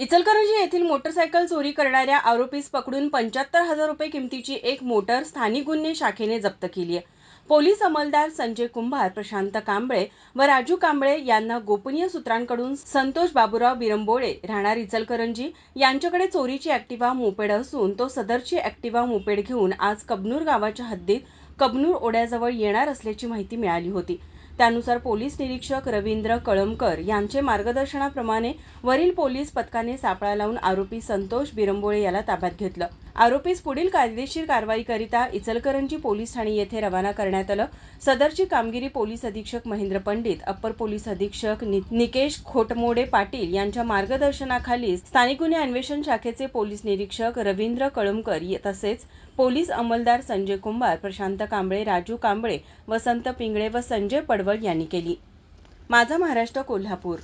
इचलकरंजी येथील मोटरसायकल चोरी करणाऱ्या आरोपीस पकडून 75,000 रुपये किमतीची एक मोटर स्थानिक गुन्हे शाखेने जप्त केली आहे. पोलीस अंमलदार संजय कुंभार, प्रशांत कांबळे व राजू कांबळे यांना गोपनीय सूत्रांकडून संतोष बाबूराव बिरंबोळे राहणार इचलकरंजी यांच्याकडे चोरीची ऍक्टिव्हा मोपेड असून तो सदरची ऍक्टिव्हा मोपेड घेऊन आज कबनूर गावाच्या हद्दीत कबनूर ओढ्याजवळ येणार असल्याची माहिती मिळाली होती. त्यानुसार पोलीस निरीक्षक रवींद्र कळमकर यांचे मार्गदर्शनाप्रमाणे वरील पोलीस पथकाने सापळा लावून आरोपी संतोष बिरंबोळे याला ताब्यात घेतलं. आरोपीस पुढील कायदेशीर कारवाईकरिता इचलकरंजी पोलीस ठाणे येथे रवाना करण्यात आलं. सदरची कामगिरी पोलीस अधीक्षक महेंद्र पंडित, अप्पर पोलीस अधीक्षक निकेश खोटमोडे पाटील यांच्या मार्गदर्शनाखाली स्थानिक गुन्हे अन्वेषण शाखेचे पोलीस निरीक्षक रवींद्र कळमकर तसेच पोलीस अंमलदार संजय कुंभार, प्रशांत कांबळे, राजू कांबळे, वसंत पिंगळे व संजय पडवळ यांनी केली. माझा महाराष्ट्र, कोल्हापूर.